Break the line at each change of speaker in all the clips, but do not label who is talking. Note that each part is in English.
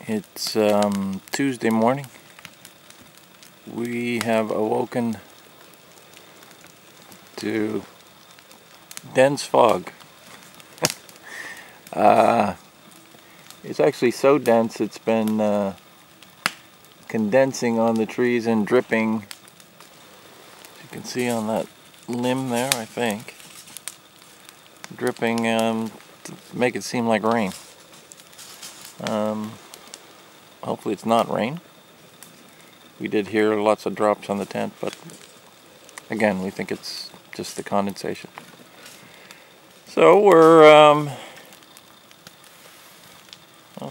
It's Tuesday morning. We have awoken to dense fog. It's actually so dense it's been condensing on the trees and dripping. As you can see on that limb there, I think. Dripping to make it seem like rain. Hopefully it's not rain. We did hear lots of drops on the tent, but again, we think it's just the condensation. So we're, well,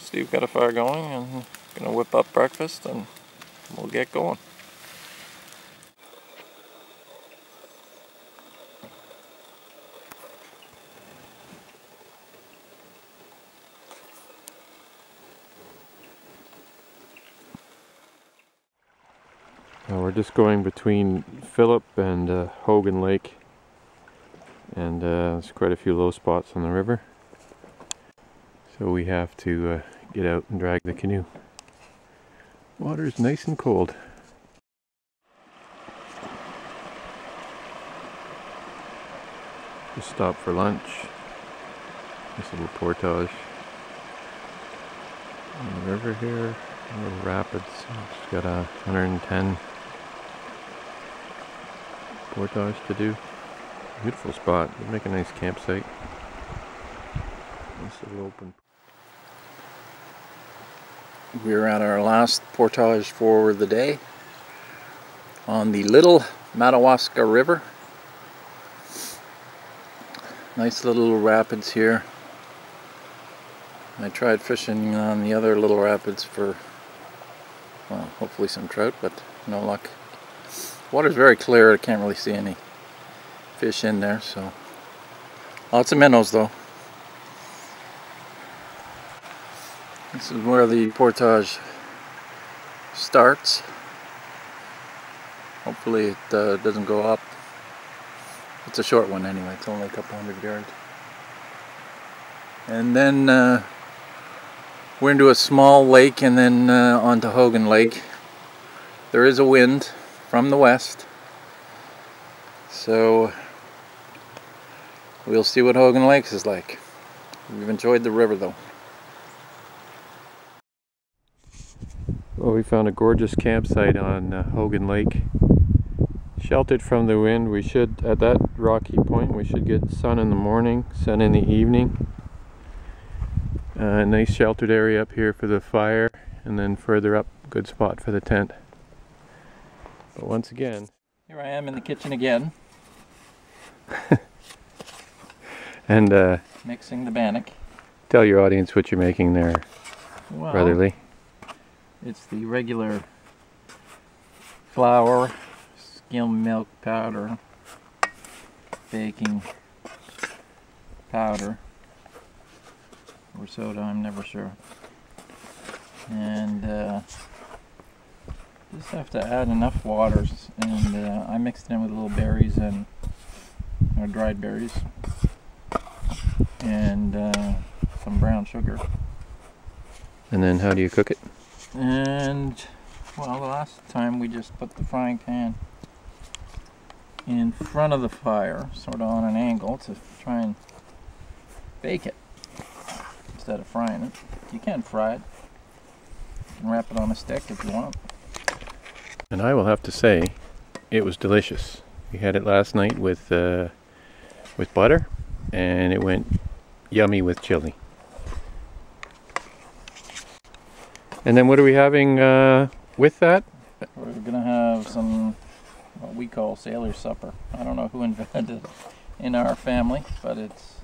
Steve got a fire going and gonna whip up breakfast and we'll get going. We're just going between Phillip and Hogan Lake, and there's quite a few low spots on the river, so we have to get out and drag the canoe. Water's nice and cold. Just stopped for lunch. Nice little portage on the river here. Little rapids. Just got a 110 portage to do. Beautiful spot. Would make a nice campsite. Nice little open. We're at our last portage for the day on the Little Madawaska River. Nice little rapids here. I tried fishing on the other little rapids for, well, hopefully some trout, but no luck. Water's very clear. I can't really see any fish in there, so lots of minnows though. This is where the portage starts. Hopefully it doesn't go up. It's a short one anyway. It's only a couple hundred yards. And then we're into a small lake and then onto Hogan Lake. There is a wind from the west, so we'll see what Hogan Lake is like. We've enjoyed the river though. Well, we found a gorgeous campsite on Hogan Lake. Sheltered from the wind. We should, at that rocky point, we should get sun in the morning, sun in the evening. Nice sheltered area up here for the fire, and then further up, good spot for the tent. But once again, here I am in the kitchen again. And mixing the bannock. Tell your audience what you're making there, well, Brother Lee. It's the regular flour, skim milk powder, baking powder, or soda, I'm never sure. And just have to add enough waters, and I mixed it in with little berries and dried berries and some brown sugar. And then how do you cook it? And well, the last time we just put the frying pan in front of the fire, sort of on an angle, to try and bake it instead of frying it. You can fry it. You can wrap it on a stick if you want. And I will have to say, it was delicious. We had it last night with butter, and it went yummy with chili. And then what are we having with that? We're gonna have some, what we call sailor supper. I don't know who invented it in our family, but it's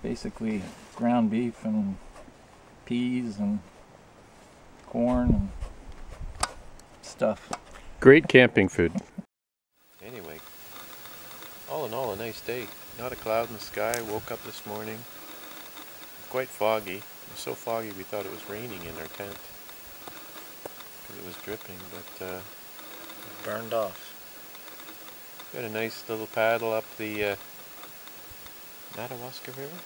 basically ground beef and peas and corn and stuff. Great camping food. Anyway, all in all, a nice day. Not a cloud in the sky. Woke up this morning. Quite foggy. It was so foggy we thought it was raining in our tent because it was dripping, but it burned off. Got a nice little paddle up the Madawaska River?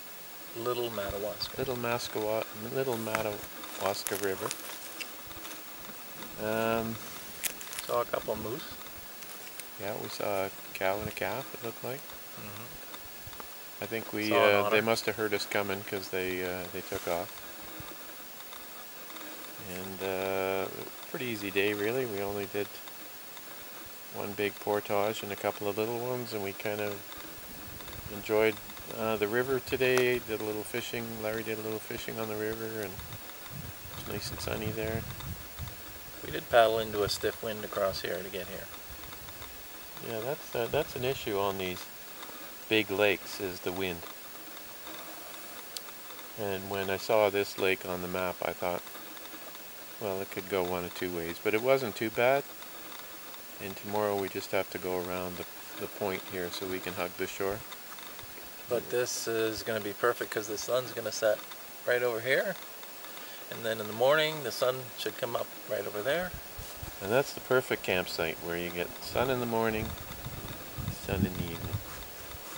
Little Madawaska. Little Madawaska
Oscar River.
Saw a couple of moose.
Yeah, we saw a cow and a calf, it looked like. I think they must have heard us coming because they took off. And pretty easy day really. We only did one big portage and a couple of little ones, and we kind of enjoyed the river today. Did a little fishing. Larry did a little fishing on the river, and it's nice and sunny there.
We did paddle into a stiff wind across here to get here.
Yeah, that's an issue on these big lakes, is the wind. And when I saw this lake on the map, I thought, well, it could go one of two ways, but it wasn't too bad. And tomorrow we just have to go around the point here so we can hug the shore.
But this is going to be perfect because the sun's going to set right over here. And then in the morning, the sun should come up right over there.
And that's the perfect campsite where you get sun in the morning, sun in the evening.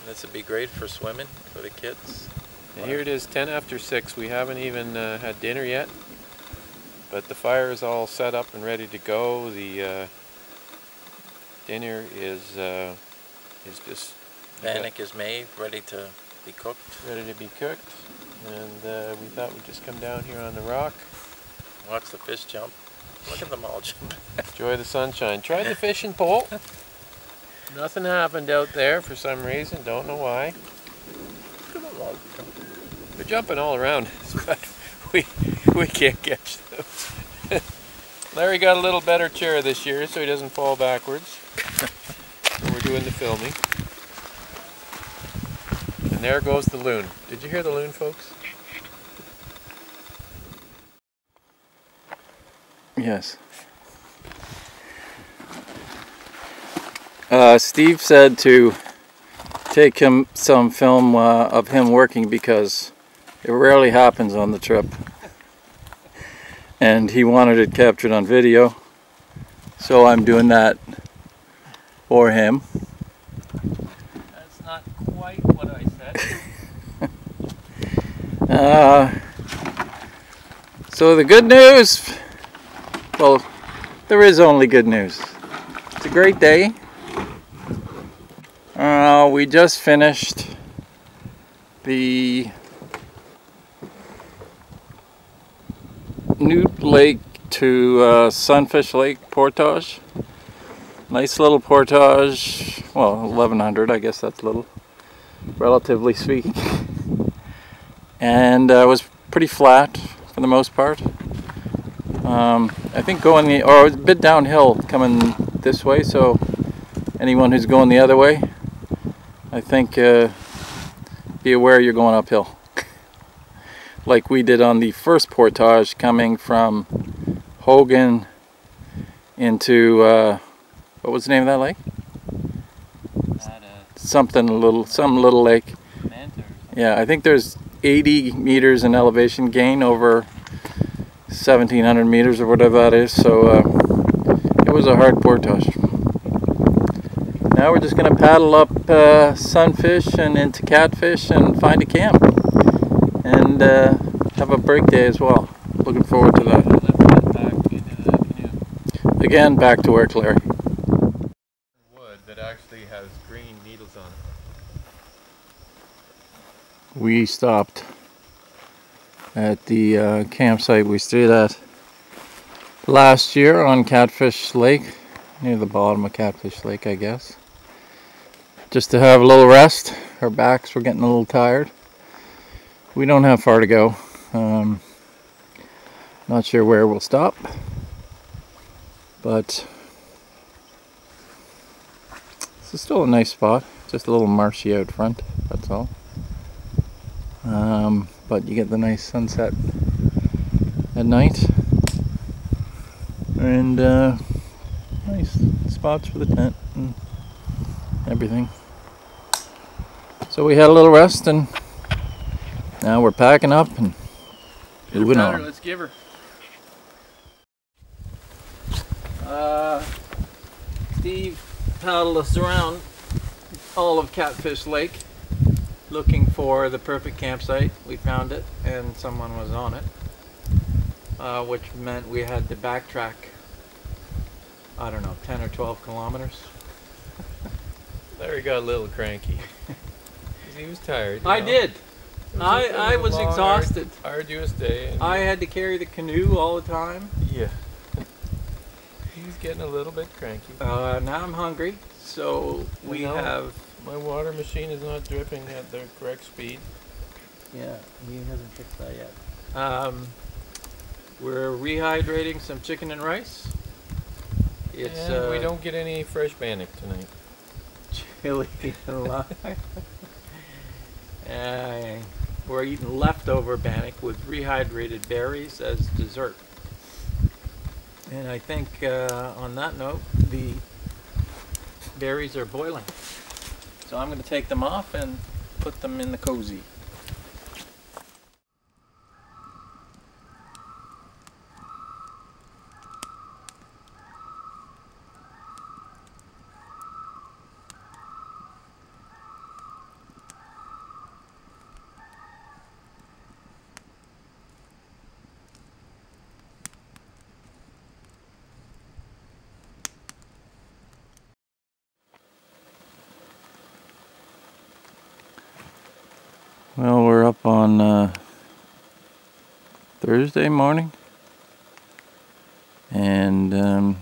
And this would be great for swimming for the kids.
And here it is, 10 after 6. We haven't even had dinner yet, but the fire is all set up and ready to go. The dinner is just...
Bannock is made, ready to be cooked.
Ready to be cooked. And we thought we'd just come down here on the rock.
Watch the fish jump. Look at them all jump.
Enjoy the sunshine. Tried the fishing pole. Nothing happened out there for some reason. Don't know why.
Look at them all jump.
They're jumping all around us, but we can't catch them. Larry got a little better chair this year so he doesn't fall backwards. We're doing the filming. And there goes the loon. Did you hear the loon, folks?
Yes. Steve said to take him some film of him working because it rarely happens on the trip. And he wanted it captured on video. So I'm doing that for him.
That's not quite what I said.
So the good news, well, there is only good news. It's a great day. We just finished the New Lake to Sunfish Lake portage. Nice little portage, well, 1100, I guess that's little, relatively speaking. And it was pretty flat for the most part. I think going or a bit downhill coming this way, so anyone who's going the other way, I think be aware you're going uphill. Like we did on the first portage coming from Hogan into, what was the name of that lake? Some little lake. Yeah, I think there's 80 meters in elevation gain over 1700 meters or whatever that is, so it was a hard portage. Now we're just going to paddle up Sunfish and into Catfish and find a camp and have a break day as well. Looking forward to that. Again, back to work, Larry.
Wood that actually has green needles on it.
We stopped at the campsite we stayed at last year on Catfish Lake, near the bottom of Catfish Lake, I guess. Just to have a little rest. Our backs were getting a little tired. We don't have far to go. Not sure where we'll stop, but this is still a nice spot. Just a little marshy out front, that's all. But you get the nice sunset at night, and nice spots for the tent and everything. So we had a little rest, and now we're packing up and moving on.
Let's give her. Steve paddled us around all of Catfish Lake looking for the perfect campsite. We found it and someone was on it.
which meant we had to backtrack, I don't know, 10 or 12 kilometers.
Larry got a little cranky. He was tired.
I did. I was
long,
exhausted.
Arduous day.
I had to carry the canoe all the time.
Yeah. He was getting a little bit cranky.
Now I'm hungry, so we have...
My water machine is not dripping at the correct speed.
Yeah, he hasn't fixed that yet. We're rehydrating some chicken and rice.
And we don't get any fresh bannock tonight.
Chili and lime. We're eating leftover bannock with rehydrated berries as dessert. And I think on that note, the berries are boiling. So I'm going to take them off and put them in the cozy. Well, we're up on Thursday morning, and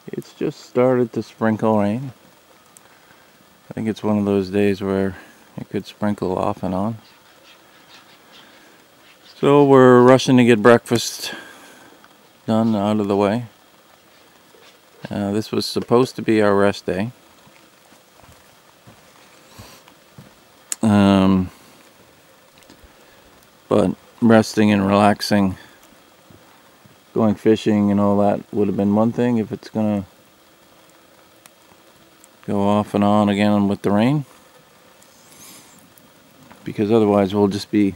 it's just started to sprinkle rain. I think it's one of those days where it could sprinkle off and on. So we're rushing to get breakfast done, out of the way. This was supposed to be our rest day. But resting and relaxing, going fishing and all that would have been one thing if it's gonna go off and on again with the rain, because otherwise we'll just be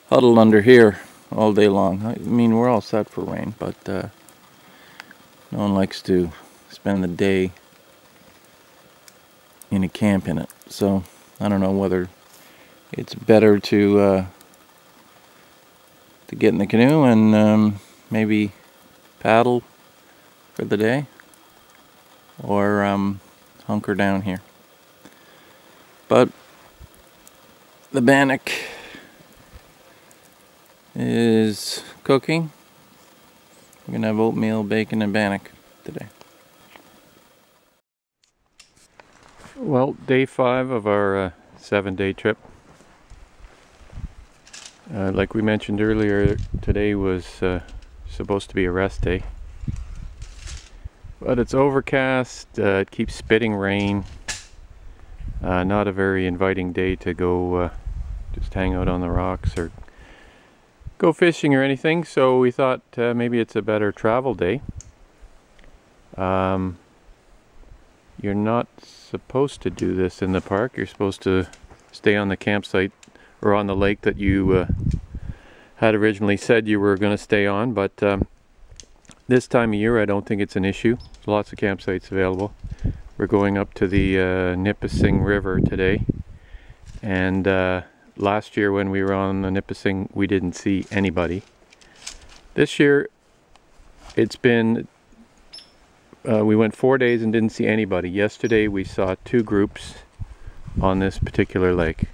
huddled under here all day long. I mean, we're all set for rain, but no one likes to spend the day in a camp in it. So I don't know whether it's better to get in the canoe and maybe paddle for the day, or hunker down here. But the bannock is cooking. We're gonna have oatmeal, bacon, and bannock today.
Well, day 5 of our 7-day trip. Like we mentioned earlier, today was supposed to be a rest day. But it's overcast, it keeps spitting rain. Not a very inviting day to go just hang out on the rocks or go fishing or anything, so we thought maybe it's a better travel day. You're not supposed to do this in the park. You're supposed to stay on the campsite or on the lake that you had originally said you were going to stay on, but this time of year I don't think it's an issue. There's lots of campsites available. We're going up to the Nipissing River today, and last year when we were on the Nipissing we didn't see anybody. This year it's been we went 4 days and didn't see anybody. Yesterday we saw 2 groups on this particular lake.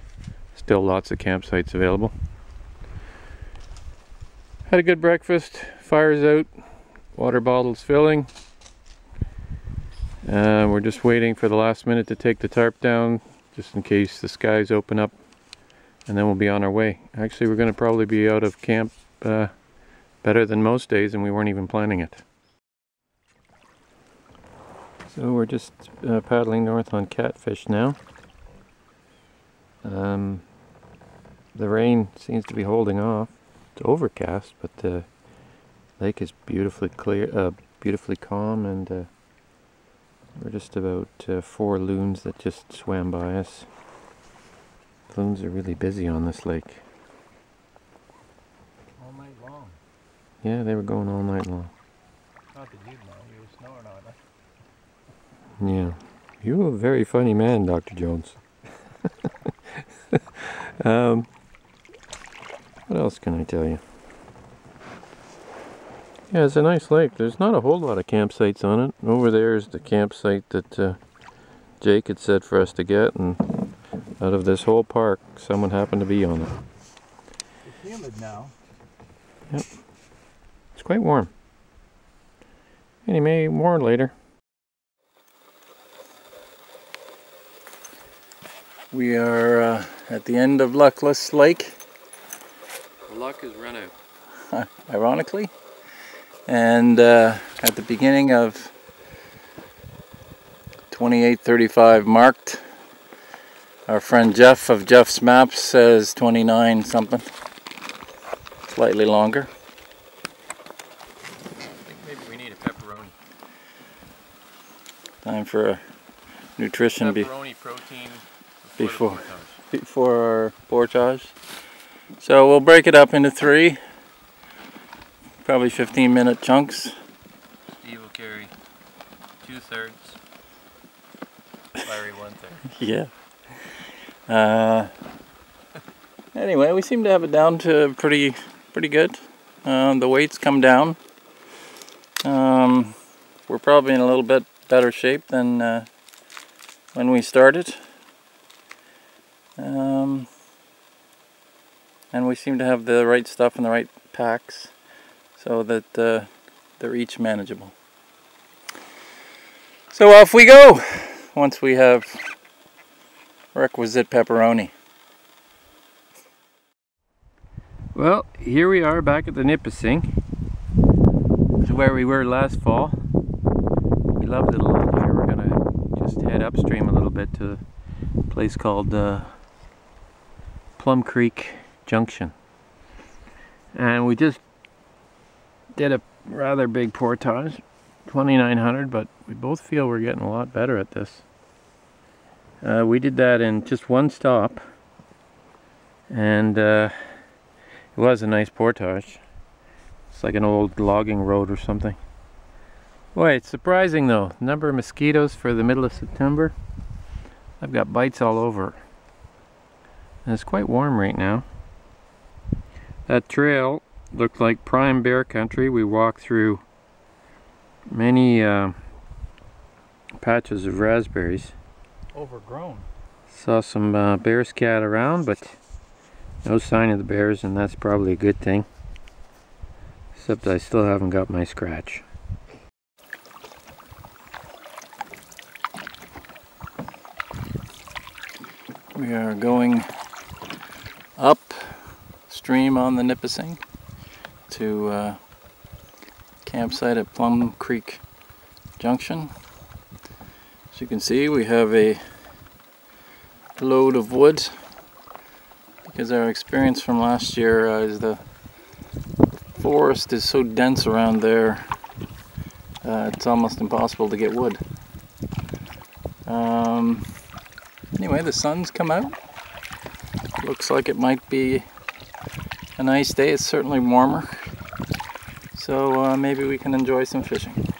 Still lots of campsites available. Had a good breakfast, fire's out, water bottles filling. We're just waiting for the last minute to take the tarp down, just in case the skies open up, and then we'll be on our way. Actually, we're going to probably be out of camp better than most days, and we weren't even planning it. So we're just paddling north on Catfish now. The rain seems to be holding off. It's overcast, but the lake is beautifully clear, beautifully calm, and we're just about 4 loons that just swam by us. Loons are really busy on this lake.
All night long.
Yeah, they were going all night long.
Not that you'd know, you were snoring on it.
Yeah, you're a very funny man, Dr. Jones. What else can I tell you? Yeah, it's a nice lake. There's not a whole lot of campsites on it. Over there is the campsite that Jake had said for us to get, and out of this whole park, someone happened to be on it.
It's humid now.
Yep. It's quite warm. Anyway, more later.
We are at the end of Luckless Lake.
The luck has run out.
Ironically. And at the beginning of 2835 marked. Our friend Jeff of Jeff's Maps says 29 something. Slightly longer.
I think maybe we need a pepperoni.
Time for a nutrition
Pepperoni protein
before our portage. So we'll break it up into 3, probably 15-minute chunks.
Steve will carry 2/3, Larry 1/3.
Yeah. Anyway, we seem to have it down to pretty good. The weights come down. We're probably in a little bit better shape than when we started. And we seem to have the right stuff in the right packs so that they're each manageable. So off we go once we have requisite pepperoni.
Well, here we are back at the Nipissing. This is where we were last fall. We loved it along here. We're gonna just head upstream a little bit to a place called Plum Creek Junction. And we just did a rather big portage, 2,900, but we both feel we're getting a lot better at this. We did that in just one stop, and it was a nice portage. It's like an old logging road or something. Boy, it's surprising though, the number of mosquitoes for the middle of September. I've got bites all over. And it's quite warm right now. That trail looked like prime bear country. We walked through many patches of raspberries.
Overgrown.
Saw some bear scat around, but no sign of the bears, and that's probably a good thing. Except I still haven't got my scratch.
We are going upstream on the Nipissing to campsite at Plum Creek Junction. As you can see, we have a load of wood because our experience from last year is the forest is so dense around there, it's almost impossible to get wood. Anyway, the sun's come out. Looks like it might be a nice day. It's certainly warmer, so maybe we can enjoy some fishing.